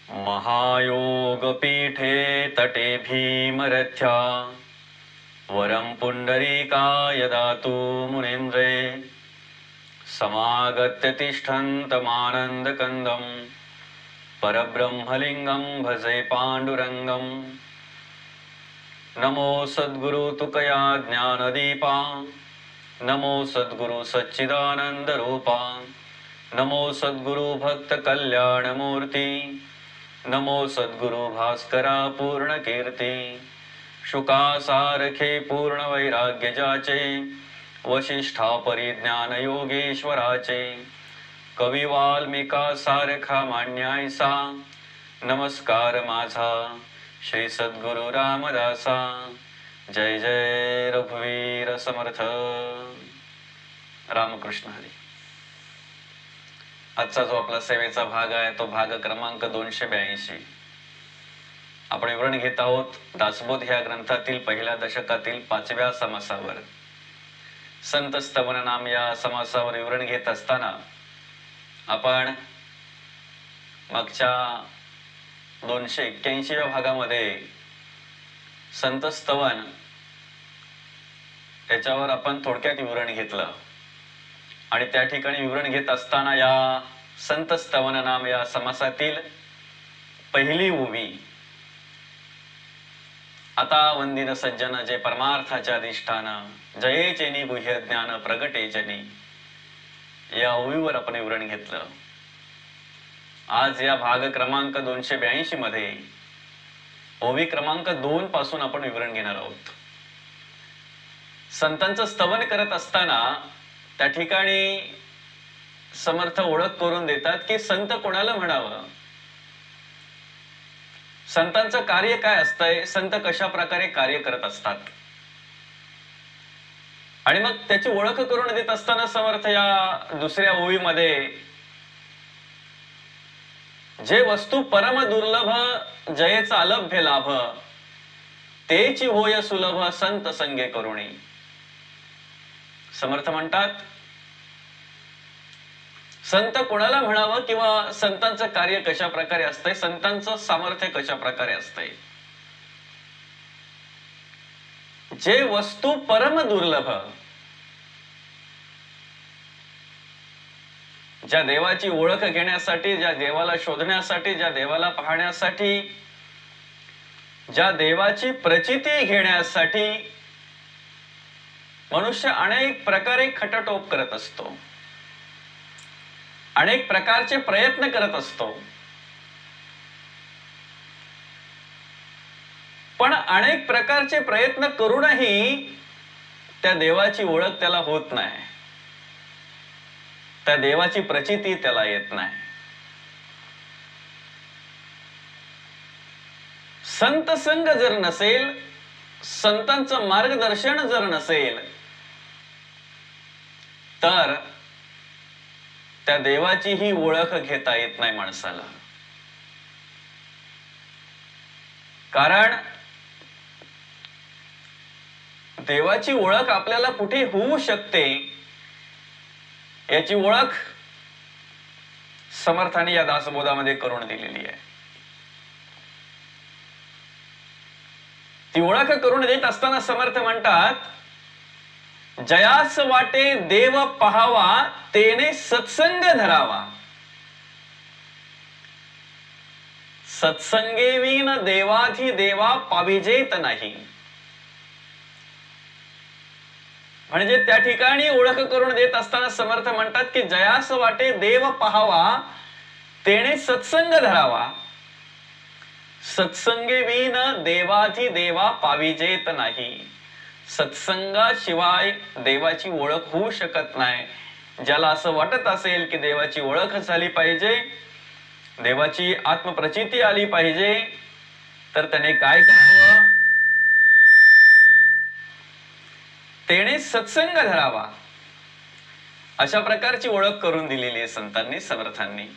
महायोगपीठे तटे भीमरथ्या वरं पुण्डरीकाय दातु मुनीन्द्रे समागत्य तिष्ठन्तमानन्दकन्दं परब्रह्मलिङ्गं भजे पाण्डुरङ्गं। नमो सद्गुरु तुकया ज्ञानदीपा, नमो सद्गुरु सच्चिदानन्दरूपा, नमो सद्गुरु भक्त कल्याणमूर्ती, नमो सद्गुरु भास्करा पूर्णकीर्ती। शुका सारखे पूर्ण वैराग्य जाचे, वशिष्ठा परिज्ञान योगेश्वराचे, कवी वाल्मिका सारखा मान्यायसा, नमस्कार माझा श्री सद्गुरु रामदासा। जय जय रघुवीर समर्थ। रामकृष्ण हरी। आजचा जो आपला सेवेचा भाग आहे तो भाग क्रमांक 282. आपण विवरण घेत आहोत दासबोध ह्या ग्रंथातील पहिल्या दशकातील 5व्या समासावर। संत स्तवन नाम या समासावर विवरण घेत असताना आपण मागच्या 281व्या भागामध्ये संत स्तवन याच्यावर आपण थोडक्यात विवरण घेतलं आणि त्या ठिकाणी विवरण घेत असताना या संत स्तवन नाम या समासातील पहिली ओवी, आता वंदिन सज्जन जे परमार्थाच्या अधिष्ठान, जयेचेनी गुह्य ज्ञान प्रगटेचेनी, या ओवीवर आपण विवरण घेतलं। आज या भाग क्रमांक 282 मध्ये ओवी क्रमांक 2 पासून आपण विवरण घेणार आहोत। संतांचं स्तवन करत असताना त्या ठिकाणी समर्थ ओळख करून देतात की संत कोणाला म्हणावं, संतांचं कार्य काय असतंय, संत कशा प्रकारे कार्य करत असतात, आणि मग त्याची ओळख करून देत असताना समर्थ या दुसऱ्या ओवीमध्ये जे वस्तू परम दुर्लभ जयेचा अलभ्य लाभ, तेची होय सुलभ संत संगे करुणी। समर्थ म्हणतात संत कोणाला म्हणावं किंवा संतांचं कार्य कशा प्रकारे असतंय, संतांचं सामर्थ्य कशा प्रकारे असतंय। जे वस्तू परम दुर्लभ, ज्या देवाची ओळख घेण्यासाठी, ज्या देवाला शोधण्यासाठी, ज्या देवाला पाहण्यासाठी, ज्या देवाची प्रचिती घेण्यासाठी मनुष्य अनेक प्रकारे खटाटोप करत असतो, अनेक प्रकारचे प्रयत्न करत असतो, पण अनेक प्रकारचे प्रयत्न करूनही त्या देवाची ओळख त्याला होत नाही, त्या देवाची प्रचिती त्याला येत नाही। संत संग जर नसेल, संतांचं मार्गदर्शन जर नसेल, तर त्या देवाची ही ओळख घेता येत नाही माणसाला। कारण देवाची ओळख आपल्याला कुठे होऊ शकते याची ओळख समर्थाने या दासबोधामध्ये करून दिलेली आहे। ती ओळख करून देत असताना समर्थ म्हणतात, जयास वाटे देव पहावा, तेने सत्संग धरावा, सत्संगे विन देवाधी देवा पाविजेत नाही। म्हणजे त्या ठिकाणी ओळख करून देत असताना समर्थ म्हणतात की जयास वाटे देव पहावा, तेने सत्संग धरावा, सत्संगे विन देवाधी देवा पाविजेत नाही। सत्संगाशिवाय देवाची ओळख होऊ शकत नाही। ज्याला असं वाटत असेल की देवाची ओळख झाली पाहिजे, देवाची आत्मप्रचिती आली पाहिजे, तर त्याने काय करावं, तेने सत्संग धरावा, अशा प्रकारची ओळख करून दिलेली आहे संतांनी, समर्थांनी।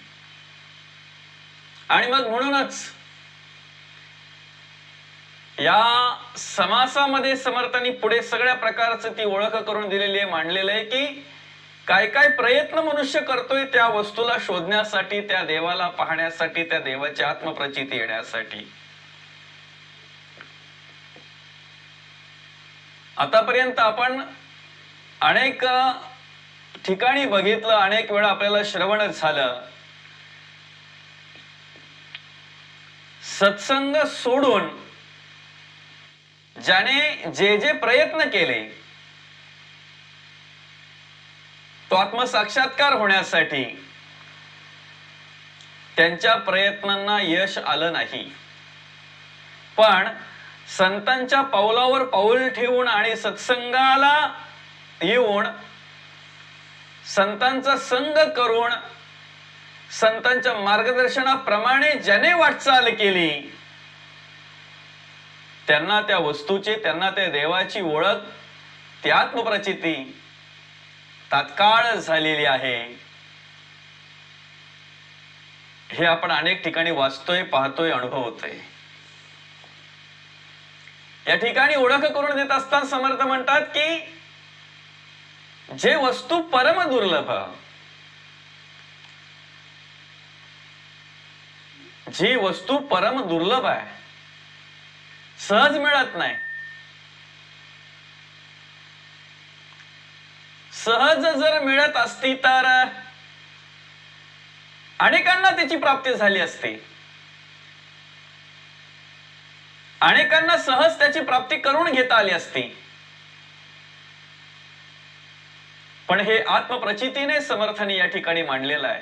आणि मग म्हणूनच या समासामध्ये समर्थांनी पुढे सगळ्या प्रकारचं ती ओळख करून दिलेली आहे, मांडलेलं आहे की काय काय प्रयत्न मनुष्य करतोय त्या वस्तूला शोधण्यासाठी, त्या देवाला पाहण्यासाठी, त्या देवाची आत्मप्रचिती येण्यासाठी. आतापर्यंत आपण अनेक ठिकाणी बघितलं, अनेक वेळा आपल्याला श्रवण झालं, सत्संग सोडून ज्याने जे जे प्रयत्न केले तो आत्मसाक्षात्कार होण्यासाठी, त्यांच्या प्रयत्नांना यश आलं नाही. पण संतांच्या पावलावर पाऊल ठेवून आणि सत्संगाला येऊन संतांचा संग करून संतांच्या मार्गदर्शनाप्रमाणे ज्याने वाटचाल केली त्यांना त्या वस्तूची, त्यांना त्या देवाची ओळख, ती आत्मप्रचिती तात्काळ झालेली आहे. हे आपण अनेक ठिकाणी वाचतोय, पाहतोय, अनुभवतोय. या ठिकाणी ओळख करून देत असताना समर्थ म्हणतात की जे वस्तू परम दुर्लभ, जी वस्तू परम दुर्लभ आहे, सहज मिळत नाही, सहज जर मिळत असती तर अनेकांना त्याची प्राप्ती झाली असती, अनेकांना सहज त्याची प्राप्ती करून घेता आली असती. पण हे आत्मप्रचितीने समर्थाने या ठिकाणी मांडलेलं आहे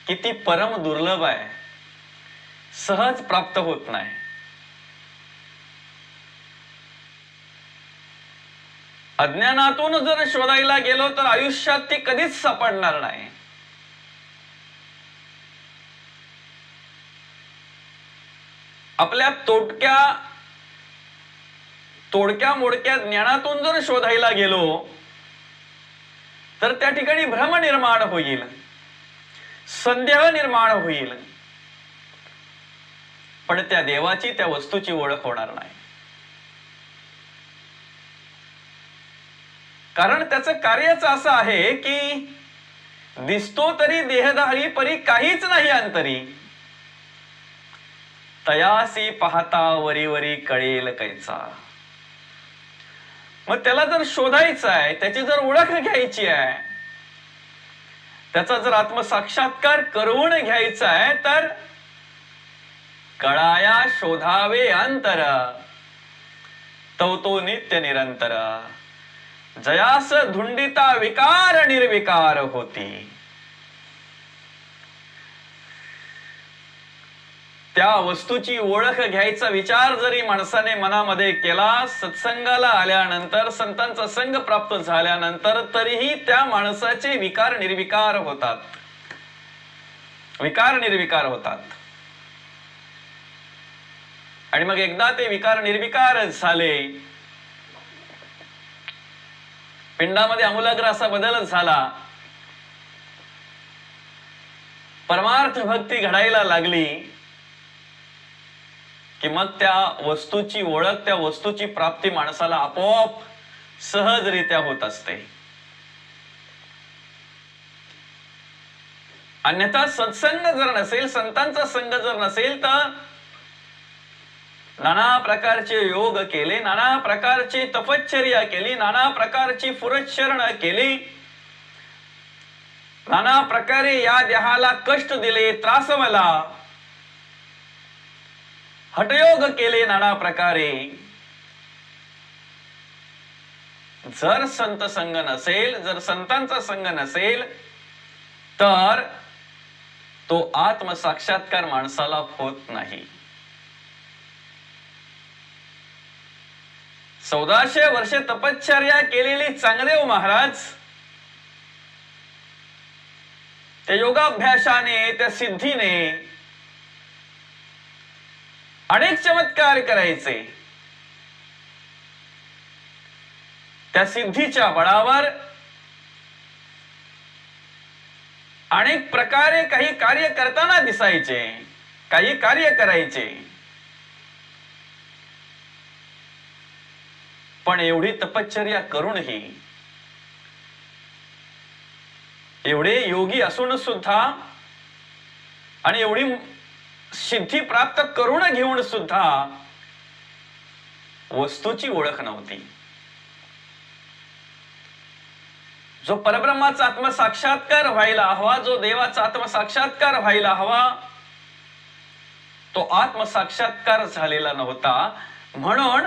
की ती परम दुर्लभ आहे, सहज प्राप्त होत नाही. अज्ञानातून जर शोधायला गेलो तर आयुष्यात ती कधीच सापडणार नाही. आपल्या तोडक्या मोडक्या ज्ञानातून जर शोधायला गेलो तर त्या ठिकाणी भ्रम निर्माण होईल, संदेह निर्माण होईल, पण त्या देवाची, त्या वस्तूची ओळख होणार नाही. कारण त्याचं कार्यच असं आहे की दिसतो तरी देहधारी परी काहीच नाही अंतरी, तयासी पाहता वरी वरी कळेल कैचा. मग त्याला जर शोधायचं आहे, त्याची जर ओळख घ्यायची आहे, त्याचा जर आत्मसाक्षात्कार करून घ्यायचा आहे तर कळाया शोधावे अंतर, तो नित्य निरंतर. जयास धुंडिता विकार निर्विकार होती. त्या वस्तूची ओळख घ्यायचा विचार जरी माणसाने मनामध्ये केला, सत्संगाला आल्यानंतर, संतांचा संग प्राप्त झाल्यानंतर, तरीही त्या माणसाचे विकार निर्विकार होतात, विकार निर्विकार होतात. आणि मग एकदा ते विकार निर्विकार झाले, पिंडामध्ये आमूलाग्र असा बदल झाला, परमार्थ भक्ती घडायला लागली की मग त्या वस्तूची ओळख, त्या वस्तूची प्राप्ती माणसाला आपोआप सहजरित्या होत असते. अन्यथा सत्संग जर नसेल, संतांचा संग जर नसेल तर नाना प्रकारचे योग केले, नाना प्रकारची तपश्चर्या केली, नाना प्रकारची फुरशरण केली, नाना प्रकारे या देहाला कष्ट दिले, त्रासवला, हठयोग केले नाना प्रकारे, जर संत संग नसेल, जर संतांचा संग नसेल तर तो आत्मसाक्षात्कार माणसाला होत नाही. 1400 वर्षे तपश्चर्या केलेली चांगदेव महाराज त्या योगाभ्यासाने, त्या सिद्धीने अनेक चमत्कार करायचे. त्या सिद्धीच्या बळावर अनेक प्रकारे काही कार्य करताना दिसायचे, काही कार्य करायचे. पण एवढी तपश्चर्या करूनही एवढे योगी असून सुद्धा आणि एवढी सिद्धी प्राप्त करून घेऊन सुद्धा वस्तूची ओळख नव्हती. जो परब्रह्माचा आत्मसाक्षात्कार व्हायला हवा, जो देवाचा आत्मसाक्षात्कार व्हायला हवा, तो आत्मसाक्षात्कार झालेला नव्हता. म्हणून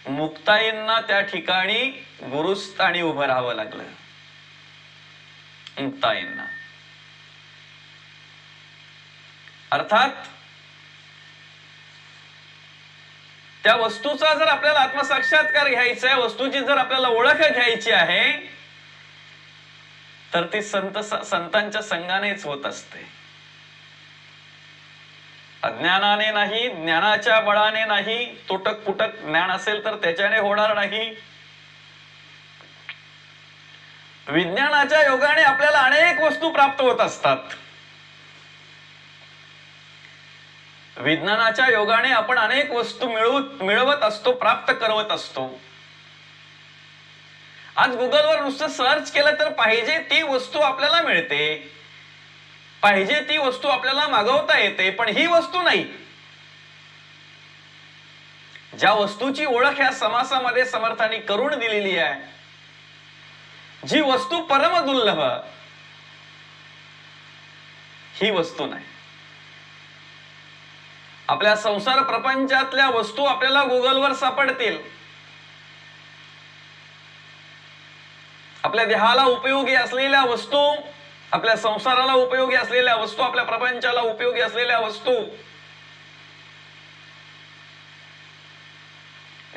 मुक्ताईंना त्या ठिकाणी गुरुस्थानी उभं राहावं लागलं. मुक्ताईंना अर्थात त्या वस्तूचा जर आपल्याला आत्मसाक्षात्कार घ्यायचा आहे, वस्तूची जर आपल्याला ओळख घ्यायची आहे, तर ती संतांच्या संघानेच होत असते. अज्ञानाने नाही, ज्ञानाच्या बळाने नाही. तुटक फुटक ज्ञान असेल तर त्याच्याने होणार नाही. विज्ञानाच्या योगाने आपल्याला अनेक वस्तू प्राप्त होत असतात. विज्ञानाच्या योगाने आपण अनेक वस्तू मिळवत असतो, प्राप्त करवत असतो. आज गुगलवर नुसतं सर्च केलं तर पाहिजे ती वस्तू आपल्याला मिळते, पाहिजे ती वस्तू आपल्याला मागवता येते. पण ही वस्तू नाही. ज्या वस्तूची ओळख ह्या समासामध्ये समर्थांनी करून दिलेली आहे, जी वस्तू परम दुर्लभ, ही वस्तू नाही. आपल्या संसार प्रपंचातल्या वस्तू आपल्याला गुगलवर सापडतील. आपल्या देहाला उपयोगी असलेल्या वस्तू, आपल्या संसाराला उपयोगी असलेल्या वस्तू, आपल्या प्रपंचाला उपयोगी असलेल्या वस्तू,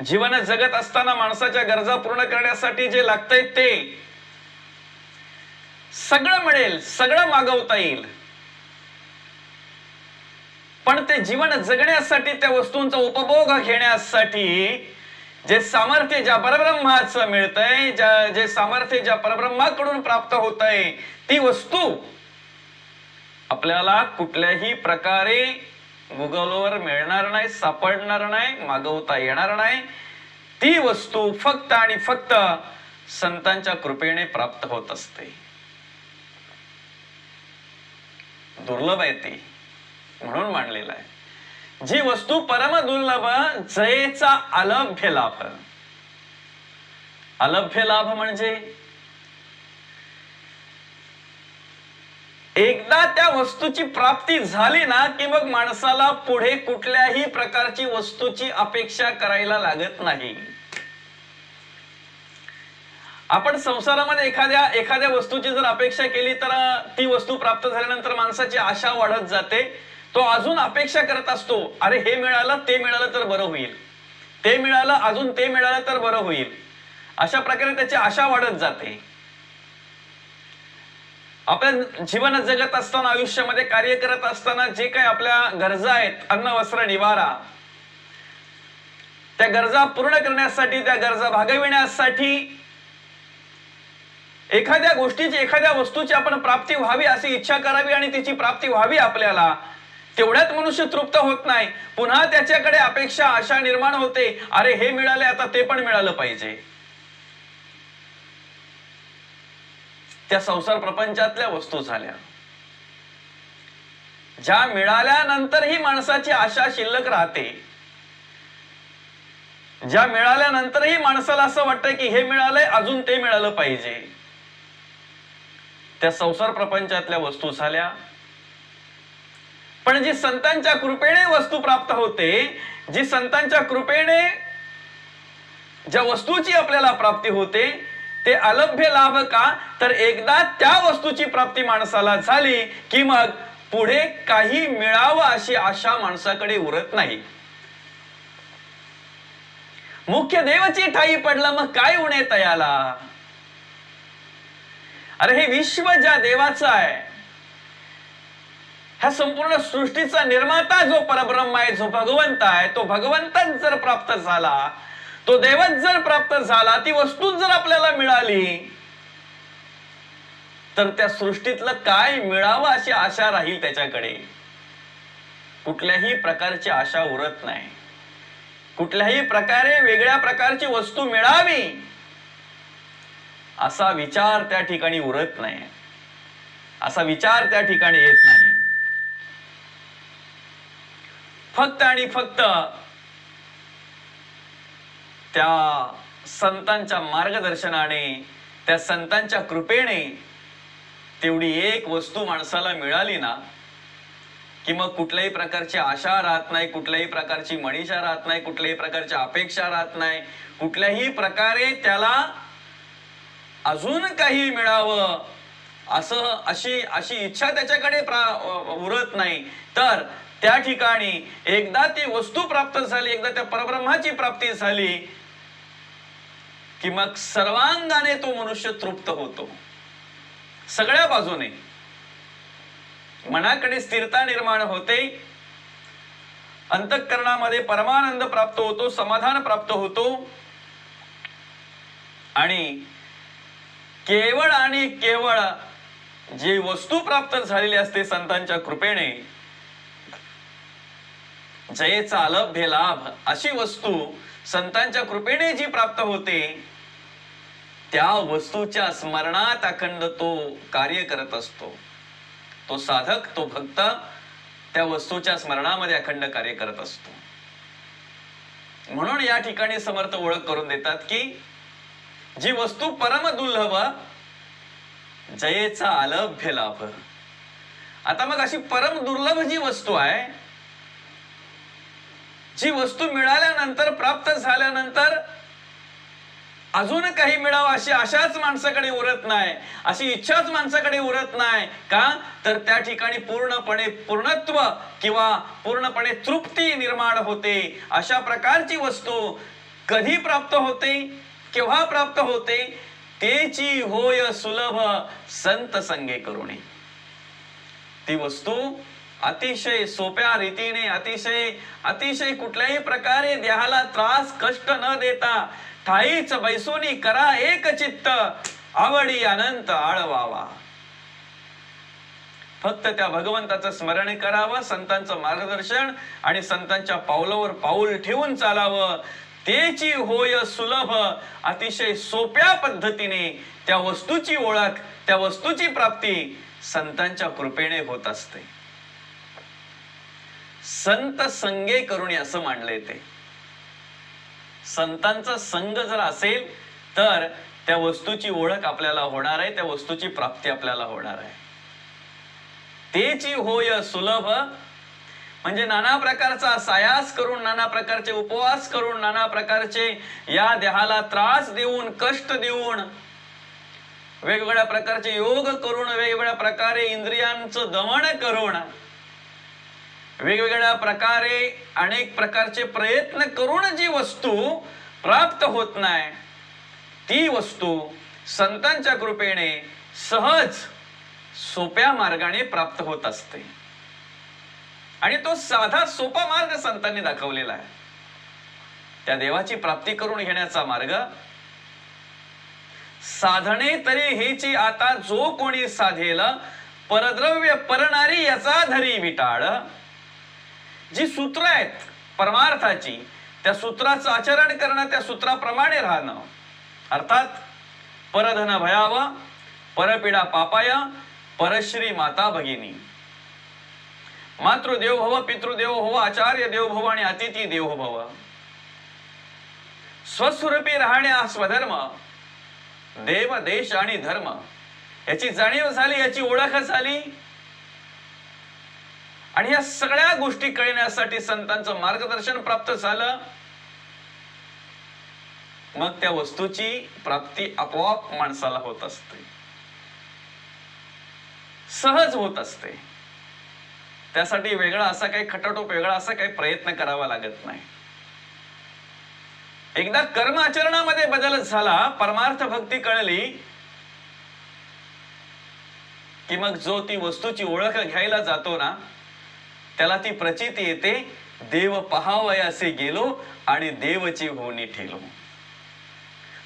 जीवन जगत असताना माणसाच्या गरजा पूर्ण करण्यासाठी जे लागतंय ते सगळं मिळेल, सगळं मागवता येईल. पण ते जीवन जगण्यासाठी, त्या वस्तूंचा उपभोग घेण्यासाठी जे सामर्थ्य ज्या परब्रह्माचं मिळतंय, जे सामर्थ्य ज्या परब्रह्माकडून प्राप्त होतंय, ती वस्तू आपल्याला कुठल्याही प्रकारे गुगलवर मिळणार नाही, सापडणार नाही, मागवता येणार नाही. ती वस्तू फक्त आणि फक्त संतांच्या कृपेने प्राप्त होत असते. दुर्लभ आहे ती, म्हणून मांडलेला आहे. जी वस्तू परम दुर्लभ, जयेचा अलभ्य लाभ. अलभ्य लाभ म्हणजे एकदा त्या वस्तूची प्राप्ती झाली ना की मग माणसाला पुढे कुठल्याही प्रकारची वस्तूची अपेक्षा करायला लागत नाही. आपण संसारामध्ये एखाद्या वस्तूची जर अपेक्षा केली तर ती वस्तू प्राप्त झाल्यानंतर माणसाची आशा वाढत जाते. तो अजून अपेक्षा करत असतो, अरे हे मिळालं, ते मिळालं तर बरं होईल, ते मिळालं, अजून ते मिळालं तर बरं होईल. अशा प्रकारे त्याची आशा वाढत जाते. आपल्या जीवन जगत असताना, आयुष्यामध्ये कार्य करत असताना जे काही आपल्या गरजा आहेत, अन्न वस्त्र निवारा, त्या गरजा पूर्ण करण्यासाठी, त्या गरजा भागविण्यासाठी एखाद्या गोष्टीची, एखाद्या वस्तूची आपण प्राप्ती व्हावी अशी इच्छा करावी आणि तिची प्राप्ती व्हावी आपल्याला. तेवढ्यात मनुष्य तृप्त होत नाही. पुन्हा त्याच्याकडे अपेक्षा, आशा निर्माण होते, अरे हे मिळाले, आता ते पण मिळालं पाहिजे. त्या संसार प्रपंचातल्या वस्तू झाल्या ज्या मिळाल्यानंतर ही माणसाची आशा शिल्लक राहते. ज्या मिळाल्यानंतरही माणसाला असं वाटतं की हे मिळालंय, अजून ते मिळालं पाहिजे, त्या संसार प्रपंचातल्या वस्तू झाल्या. पण जी संतांच्या कृपेने वस्तू प्राप्त होते, जी संतांच्या कृपेने ज्या वस्तूची आपल्याला प्राप्ती होते, ते अलभ्य लाभ का? तर एकदा त्या वस्तूची प्राप्ती माणसाला झाली की मग पुढे काही मिळावं अशी आशा माणसाकडे उरत नाही. मुख्य देवाची ठाई पडलं, मग काय उणे तयाला. अरे हे विश्व ज्या देवाचं आहे, ह्या संपूर्ण सृष्टीचा निर्माता जो परब्रह्म आहे, जो भगवंत आहे, तो भगवंतच जर प्राप्त झाला, तो देवच जर प्राप्त झाला, ती वस्तूच जर आपल्याला मिळाली, तर त्या सृष्टीतलं काय मिळावं अशी आशा राहील त्याच्याकडे. कुठल्याही प्रकारची आशा उरत नाही. कुठल्याही प्रकारे वेगळ्या प्रकारची वस्तू मिळावी असा विचार त्या ठिकाणी उरत नाही, असा विचार त्या ठिकाणी येत नाही. फक्त आणि फक्त त्या संतांच्या मार्गदर्शनाने, त्या संतांच्या कृपेने तेवढी एक वस्तू माणसाला मिळाली ना की मग कुठल्याही प्रकारची आशा राहत नाही, कुठल्याही प्रकारची मनीषा राहत नाही, कुठल्याही प्रकारच्या अपेक्षा राहत नाही, कुठल्याही प्रकारे त्याला अजून काही मिळावं अशी इच्छा त्याच्याकडे उरत नाही. तर त्या ठिकाणी एकदा ती वस्तू प्राप्त झाली, एकदा त्या परब्रह्माची प्राप्ती झाली की मग सर्वांगाने तो मनुष्य तृप्त होतो. सगळ्या बाजूने मनाकडे स्थिरता निर्माण होते, अंतःकरणामध्ये परमानंद प्राप्त होतो, समाधान प्राप्त होतो आणि केवळ आणि केवळ जी वस्तू प्राप्त झालेली असते संतांच्या कृपेने, जयेचा अलभ्य लाभ अशी वस्तू संतांच्या कृपेने जी प्राप्त होते, त्या वस्तूच्या स्मरणात अखंड तो कार्य करत असतो. तो साधक, तो भक्त त्या वस्तूच्या स्मरणामध्ये अखंड कार्य करत असतो. म्हणून या ठिकाणी समर्थ ओळख करून देतात की जी वस्तू परम दुर्लभ, जयेचा अलभ्य लाभ. आता मग अशी परम दुर्लभ जी वस्तू आहे, जी वस्तू मिळाल्यानंतर, प्राप्त झाल्यानंतर अजून काही मिळावं अशी आशाच माणसाकडे उरत नाही, अशी इच्छाच माणसाकडे उरत नाही. का तर त्या ठिकाणी पूर्णपणे पूर्णत्व किंवा पूर्णपणे तृप्ती निर्माण होते. अशा प्रकारची वस्तू कधी प्राप्त होते, केव्हा प्राप्त होते? तेची होय सुलभ संत संगे करुणे. ती वस्तू अतिशय सोप्या रीतीने, अतिशय कुठल्याही प्रकारे देहाला त्रास कष्ट न देता ठाईच बैसोनी करा एक चित्त, आवडी अनंत आळवावा. फक्त त्या भगवंताचं स्मरण करावं, संतांचं मार्गदर्शन आणि संतांच्या पावलावर पाऊल ठेवून चालावं. तेची होय सुलभ, अतिशय सोप्या पद्धतीने त्या वस्तूची ओळख, त्या वस्तूची प्राप्ती संतांच्या कृपेने होत असते. संत संगे करुणी असं मांडलंय ते. संतांचा संग जर असेल तर त्या वस्तूची ओळख आपल्याला होणार आहे, त्या वस्तूची प्राप्ती आपल्याला होणार आहे. तेची होय सुलभ म्हणजे नाना प्रकारचा सायास करून, नाना प्रकारचे उपवास करून, नाना प्रकारचे या देहाला त्रास देऊन, कष्ट देऊन, वेगवेगळ्या प्रकारचे योग करून, वेगवेगळ्या प्रकारे इंद्रियांचं दमन करून, वेगवेगळ्या प्रकारे अनेक प्रकारचे प्रयत्न करून जी वस्तू प्राप्त होत नाही, ती वस्तू संतांच्या कृपेने सहज सोप्या मार्गाने प्राप्त होत असते. आणि तो साधा सोपा मार्ग संतांनी दाखवलेला आहे. त्या देवाची प्राप्ती करून घेण्याचा मार्ग, साधने तरी हेची आता जो कोणी साधेल, परद्रव्य परणारी याचा धरी विटाळ. जी सूत्र आहेत परमार्थाची, त्या सूत्राचं आचरण करणं, त्या सूत्राप्रमाणे राहणं, अर्थात परधन भयाव, परपीडा पापाय, परश्री माता भगिनी, मातृदेव भव, पितृदेव भव, आचार्य देव भव आणि अतिथी देव भव. स्वस्वरूपी राहणे हा स्वधर्म, देव देश आणि धर्म याची जाणीव झाली, याची ओळख झाली. आणि या सगळ्या गोष्टी कळण्यासाठी संतांचं मार्गदर्शन प्राप्त झालं. मग त्या वस्तूची प्राप्ती आपोआप माणसाला होत असते, सहज होत असते. त्यासाठी वेगळा असा काही खटाटोप, वेगळा असा काही प्रयत्न करावा लागत नाही. एकदा कर्म आचरणामध्ये बदल झाला, परमार्थ भक्ती कळली की मग जो ती वस्तूची ओळख घ्यायला जातो ना, त्याला ती प्रचिती येते, देव पहावयासे गेलो आणि देवची होणी ठेलो.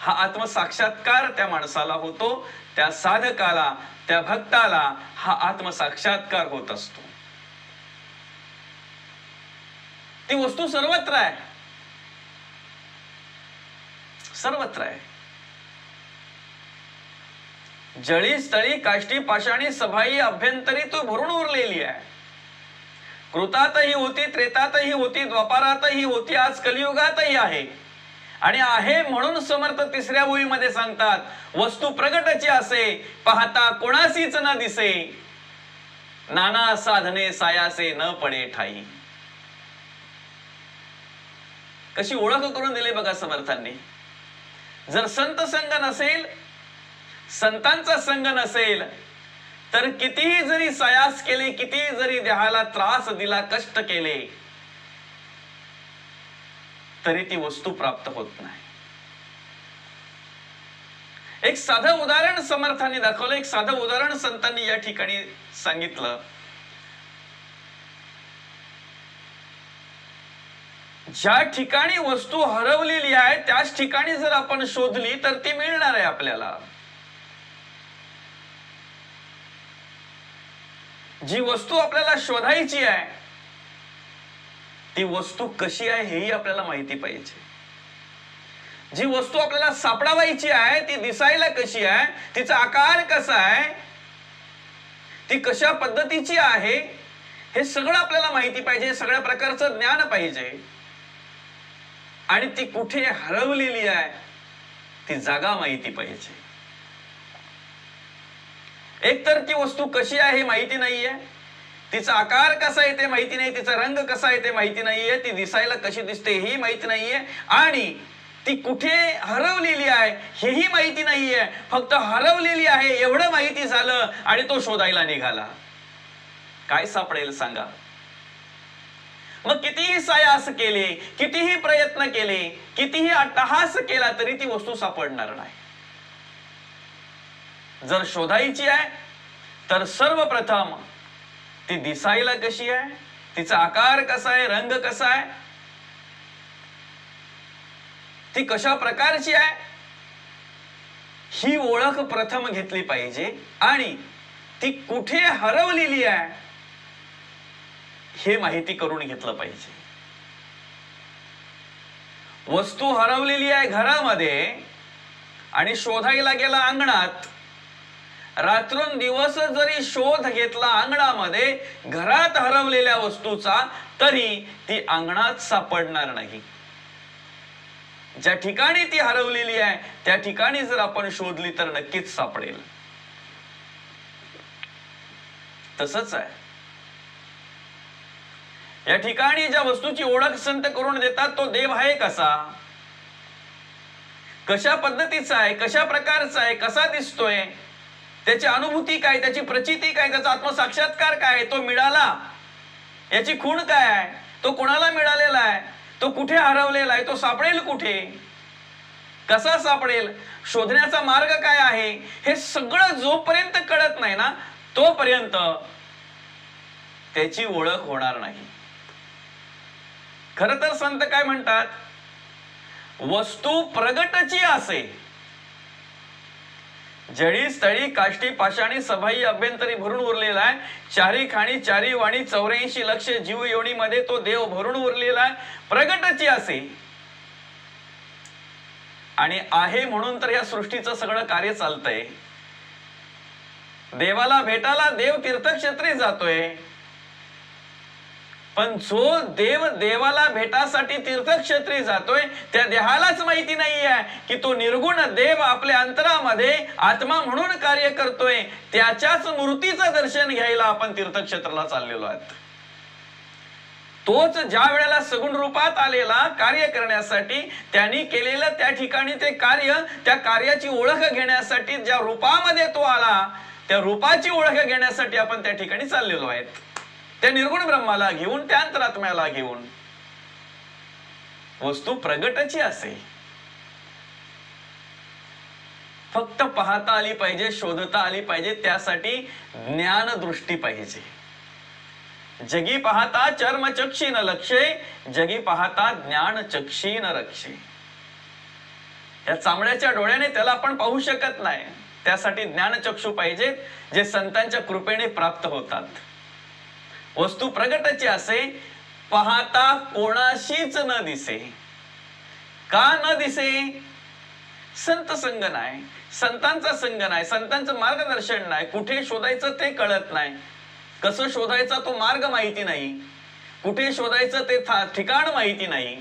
हा आत्मसाक्षात्कार त्या माणसाला होतो, त्या साधकाला, त्या भक्ताला हा आत्मसाक्षात्कार होत असतो. ती वस्तू सर्वत्र आहे, सर्वत्र आहे. जळी स्थळी काष्टी पाषाणी सभाई अभ्यंतरी तू भरून उरलेली आहे. कृतातही होती, त्रेतातही होती, द्वापारातही होती, आज कलियुगातही आहे. आणि आहे म्हणून समर्थ तिसऱ्या ओळीमध्ये सांगतात, वस्तू प्रगटची असे पाहता कोणासीच न दिसे, नाना साधने सायासे न पडे ठाई. कशी ओळख करून दिली बघा समर्थांनी. जर संत संग नसेल, संतांचा संग नसेल, तर कितीही जरी सायास केले, कितीही जरी देहाला त्रास दिला, कष्ट केले, तरी ती वस्तू प्राप्त होत नाही. एक साधं उदाहरण समर्थांनी दाखवलं, एक साधं उदाहरण संतांनी या ठिकाणी सांगितलं. ज्या ठिकाणी वस्तू हरवलेली आहे त्याच ठिकाणी जर आपण शोधली तर ती मिळणार आहे आपल्याला. जी वस्तू आपल्याला शोधायची आहे ती वस्तू कशी आहे हेही आपल्याला माहिती पाहिजे. जी वस्तू आपल्याला सापडावायची आहे ती दिसायला कशी आहे, तिचा आकार कसा आहे, ती कशा पद्धतीची आहे, हे सगळं आपल्याला माहिती पाहिजे. सगळ्या प्रकारचं ज्ञान पाहिजे. आणि ती कुठे हरवलेली आहे ती जागा माहिती पाहिजे. एकतर ती वस्तू कशी आहे हे माहिती नाहीये, तिचा आकार कसा आहे ते माहिती नाही, तिचा रंग कसा आहे ते माहिती नाहीये, ती दिसायला कशी दिसते हेही माहिती नाहीये, आणि ती कुठे हरवलेली आहे हेही माहिती नाहीये. फक्त हरवलेली आहे एवढं माहिती झालं आणि तो शोधायला निघाला. काय सापडेल सांगा? मग कितीही सायास केले, कितीही प्रयत्न केले, कितीही अट्टहास केला तरी ती वस्तू सापडणार नाही. जर शोधायची आहे तर सर्वप्रथम ती दिसायला कशी आहे, तिचा आकार कसा आहे, रंग कसा आहे, ती कशा प्रकारची आहे, ही ओळख प्रथम घेतली पाहिजे. आणि ती कुठे हरवलेली आहे हे माहिती करून घेतलं पाहिजे. वस्तू हरवलेली आहे घरामध्ये आणि शोधायला गेला अंगणात. रात्रंदिवस जरी शोध घेतला अंगणामध्ये घरात हरवलेल्या वस्तूचा, तरी ती अंगणात सापडणार नाही. ज्या ठिकाणी ती हरवलेली आहे त्या ठिकाणी जर आपण शोधली तर नक्कीच सापडेल. तसंच आहे या ठिकाणी ज्या वस्तूची ओळख संत करून देतात तो देव आहे कसा, कशा पद्धतीचा आहे, कशा प्रकारचा आहे, कसा दिसतोय, त्याची अनुभूती काय, त्याची प्रचिती काय, त्याचा आत्मसाक्षात्कार काय, तो मिळाला याची खूण काय आहे, तो कोणाला मिळालेला आहे, तो कुठे हरवलेला आहे, तो सापडेल कुठे, कसा सापडेल, शोधण्याचा मार्ग काय आहे, हे सगळं जोपर्यंत कळत नाही ना तोपर्यंत त्याची ओळख होणार नाही. खर तर संत काय म्हणतात, वस्तू प्रगटची असे जळी स्थळी काष्टी पाषाणी सभाई अभ्यंतरी भरून उरलेला आहे. चारी खाणी चारी वाणी 84 लक्ष जीव योनीमध्ये तो देव भरून उरलेला आहे. प्रगटची असे आणि आहे म्हणून तर या सृष्टीचं सगळं कार्य चालतंय. देवाला भेटायला देव तीर्थक्षेत्री जातोय, पण जो देव देवाला भेटासाठी तीर्थक्षेत्री जातोय त्या देहालाच माहिती नाहीये की तो निर्गुण देव आपल्या अंतरामध्ये आत्मा म्हणून कार्य करतोय. त्याच्याच मूर्तीचं दर्शन घ्यायला आपण तीर्थक्षेत्राला चाललेलो आहोत. तोच ज्या वेळेला सगुण रूपात आलेला कार्य करण्यासाठी त्यांनी केलेलं त्या ठिकाणी ते कार्य, त्या कार्याची ओळख घेण्यासाठी ज्या रूपामध्ये तो आला त्या रूपाची ओळख घेण्यासाठी आपण त्या ठिकाणी चाललेलो आहेत. त्या निर्गुण ब्रह्माला घेऊन, त्या अंतरात्म्याला घेऊन. वस्तू प्रगटची असे, फक्त पाहता आली पाहिजे, शोधता आली पाहिजे, त्यासाठी ज्ञान दृष्टी पाहिजे. जगी पाहता चर्मचक्षी न लक्षे, जगी पाहता ज्ञान चक्षी न रक्षे. या चामड्याच्या डोळ्याने त्याला आपण पाहू शकत नाही, त्यासाठी ज्ञानचक्षू पाहिजे जे संतांच्या कृपेने प्राप्त होतात. वस्तू प्रगटची असे पाहता कोणाशीच न दिसे. का न दिसे? संत संग नाही, संतांचा संग नाही, संतांचं मार्गदर्शन नाही, कुठे शोधायचं ते कळत नाही, कसं शोधायचा तो मार्ग माहिती नाही, कुठे शोधायचं ते ठिकाण माहिती नाही.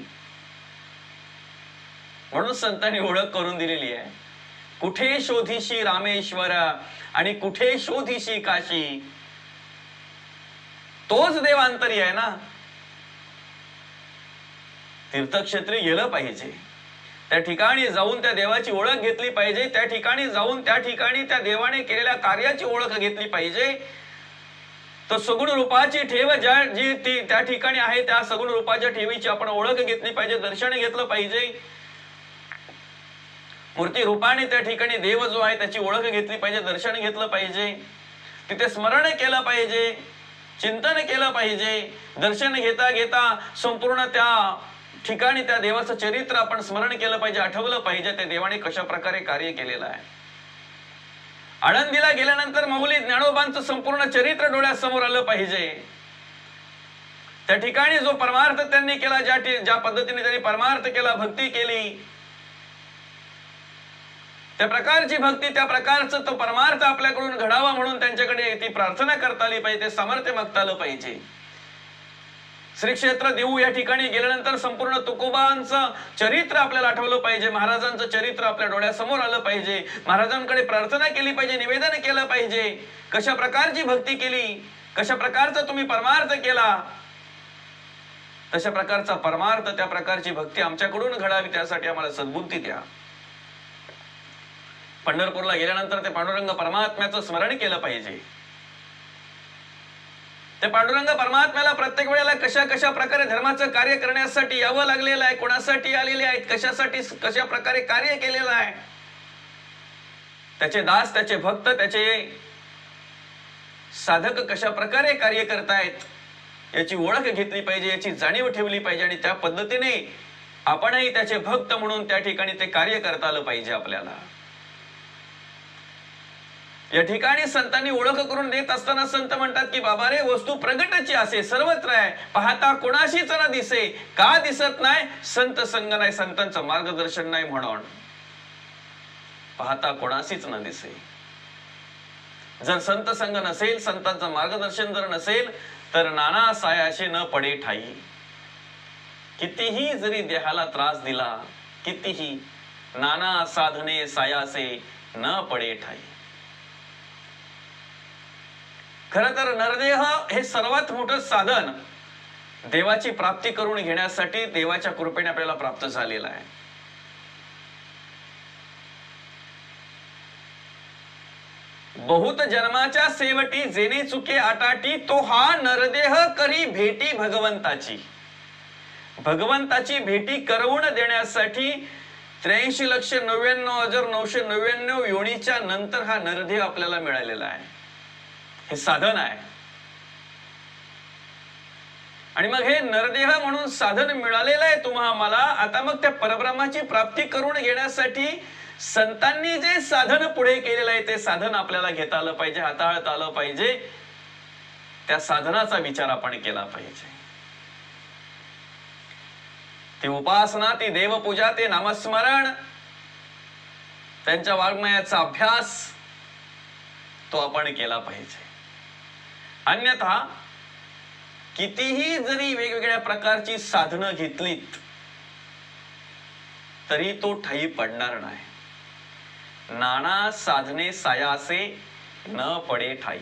म्हणून संतांनी ओळख करून दिलेली आहे. कुठे शोधिशी रामेश्वर आणि कुठे शोधिशी काशी, तोच देवांतरी आहे ना. तीर्थक्षेत्री गेलं पाहिजे, त्या ठिकाणी जाऊन त्या देवाची ओळख घेतली पाहिजे, त्या ठिकाणी जाऊन त्या ठिकाणी त्या देवाने केलेल्या कार्याची ओळख घेतली पाहिजे. तर सगुण रूपाची ठेव जी ती त्या ठिकाणी आहे, त्या सगुण रूपाच्या ठेवीची आपण ओळख घेतली पाहिजे, दर्शन घेतलं पाहिजे. मूर्ती रूपाने त्या ठिकाणी देव जो आहे त्याची ओळख घेतली पाहिजे, दर्शन घेतलं पाहिजे, तिथे स्मरण केलं पाहिजे, चिंतन केलं पाहिजे. दर्शन घेता घेता संपूर्ण त्या ठिकाणी त्या देवाचं चरित्र आपण स्मरण केलं पाहिजे, आठवलं पाहिजे त्या देवाने कशा प्रकारे कार्य केलेलं आहे. आळंदीला गेल्यानंतर माऊली ज्ञानोबांचं संपूर्ण चरित्र डोळ्यासमोर आलं पाहिजे. त्या ठिकाणी जो परमार्थ त्यांनी केला, ज्या पद्धतीने त्यांनी परमार्थ केला, भक्ती केली, त्या प्रकारची भक्ती, त्या प्रकारचं तो परमार्थ आपल्याकडून घडावा म्हणून त्यांच्याकडे ती प्रार्थना करता आली पाहिजे, सामर्थ्य मागता आलं पाहिजे. श्री क्षेत्र देऊ या ठिकाणी गेल्यानंतर संपूर्ण तुकोबांचं चरित्र आपल्याला आठवलं पाहिजे, महाराजांचं चरित्र आपल्या डोळ्यासमोर आलं पाहिजे, महाराजांकडे प्रार्थना केली पाहिजे, निवेदन केलं पाहिजे, कशा प्रकारची भक्ती केली, कशा प्रकारचा तुम्ही परमार्थ केला, तशा प्रकारचा परमार्थ, त्या प्रकारची भक्ती आमच्याकडून घडावी, त्यासाठी आम्हाला सद्बुद्धी द्या. पंढरपूरला गेल्यानंतर ते पांडुरंग परमात्म्याचं स्मरण केलं पाहिजे. ते पांडुरंग परमात्म्याला प्रत्येक वेळेला कशा कशा प्रकारे धर्माचं कार्य करण्यासाठी यावं लागलेलं आहे, कोणासाठी आलेले आहेत, कशासाठी कशा प्रकारे कार्य केलेलं आहे, त्याचे दास, त्याचे भक्त, त्याचे साधक कशा प्रकारे कार्य करतायत याची ओळख घेतली पाहिजे, याची जाणीव ठेवली पाहिजे आणि त्या पद्धतीने आपणही त्याचे भक्त म्हणून त्या ठिकाणी ते कार्य करता आलं पाहिजे आपल्याला. या ठिकाणी संतांनी ओळख करून देत असताना संत म्हणतात की बाबा रे, वस्तू प्रगटची असे सर्वत्र आहे, पाहता कोणाशीच न दिसे, का दिसत नाही, संत संग नाही, संतांचं मार्गदर्शन नाही म्हणून. पाहता कोणाशीच न दिसे, जर संत संग नसेल, संतांचं मार्गदर्शन जर नसेल, तर नाना सायाशी न पडे ठाई. कितीही जरी देहाला त्रास दिला, कितीही, नाना साधने सायासे न पडे ठाई. खर तर नरदेह हे सर्वात मोठं साधन देवाची प्राप्ती करून घेण्यासाठी देवाच्या कृपेने आपल्याला प्राप्त झालेला आहे. बहुत जन्माच्या सेवटी जेणे चुके आटाटी, तो हा नरदेह करी भेटी भगवंताची. भगवंताची भेटी करवून देण्यासाठी 83,99,999 योनीच्या नंतर हा नरदेह आपल्याला मिळालेला आहे. हे साधन आहे. आणि मग हे नरदेह म्हणून साधन मिळालेलं आहे तुम्हा मला. आता मग त्या परब्रह्माची प्राप्ती करून घेण्यासाठी संतांनी जे साधन पुढे केलेलं आहे ते साधन आपल्याला घेता आलं पाहिजे, हाताळता आलं पाहिजे. त्या साधनाचा विचार आपण केला पाहिजे. ती उपासना, ती देवपूजा, ते नामस्मरण, त्यांच्या वाङ्मयाचा अभ्यास तो आपण केला पाहिजे. अन्यथा कितीही जरी वेगवेगळ्या प्रकारची साधनं घेतलीत तरी तो ठाई पडणार नाही. नाना साधने सायासे न पडे ठाई.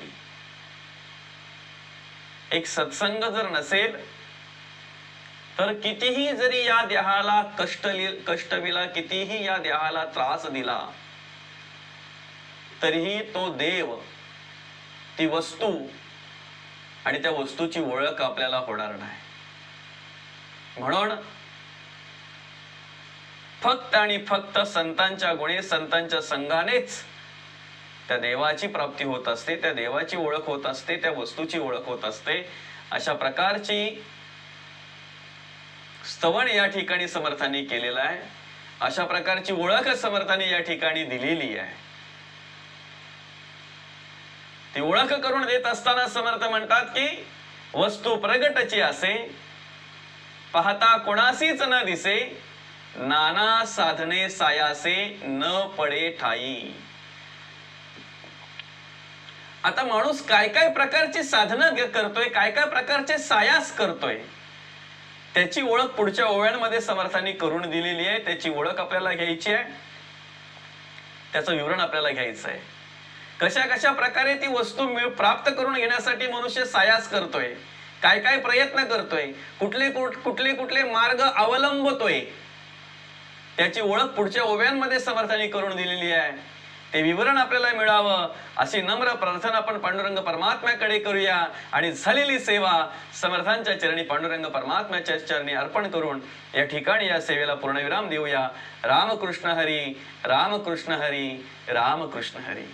एक सत्संग जर नसेल तर कितीही जरी या देहाला कष्टविला, कितीही या देहाला त्रास दिला, तरीही तो देव, ती वस्तू आणि त्या वस्तूची ओळख आपल्याला होणार नाही. म्हणून फक्त आणि फक्त संतांच्या गुणे, संतांच्या संघानेच त्या देवाची प्राप्ती होत असते, त्या देवाची ओळख होत असते, त्या वस्तूची ओळख होत असते. अशा प्रकारची स्तवन या ठिकाणी समर्थांनी केलेलं आहे. अशा प्रकारची ओळख समर्थांनी या ठिकाणी दिलेली आहे. ती ओळख करून देत असताना समर्थ म्हणतात की वस्तू प्रगटची असे, पाहता कोणासीच न दिसे, नाना साधने सायासे न पडे ठाई. आता माणूस काय काय प्रकारची साधनं करतोय, काय काय प्रकारचे सायास करतोय, त्याची ओळख पुढच्या ओव्यांमध्ये समर्थांनी करून दिलेली आहे. त्याची ओळख आपल्याला घ्यायची आहे, त्याचं विवरण आपल्याला घ्यायचं आहे. कशा कशा प्रकारे ती वस्तू प्राप्त करून घेण्यासाठी मनुष्य सायास करतोय, काय काय प्रयत्न करतोय, कुठले कुठले मार्ग अवलंबतोय, त्याची ओळख पुढच्या ओव्यांमध्ये समर्थांनी करून दिलेली आहे. ते विवरण आपल्याला मिळावं अशी नम्र प्रार्थना आपण पांडुरंग परमात्म्याकडे करूया आणि झालेली सेवा समर्थांच्या चरणी पांडुरंग परमात्म्याच्या चरणी अर्पण करून या ठिकाणी या सेवेला पूर्णविराम देऊया. रामकृष्ण हरी, रामकृष्ण हरी, रामकृष्ण हरी.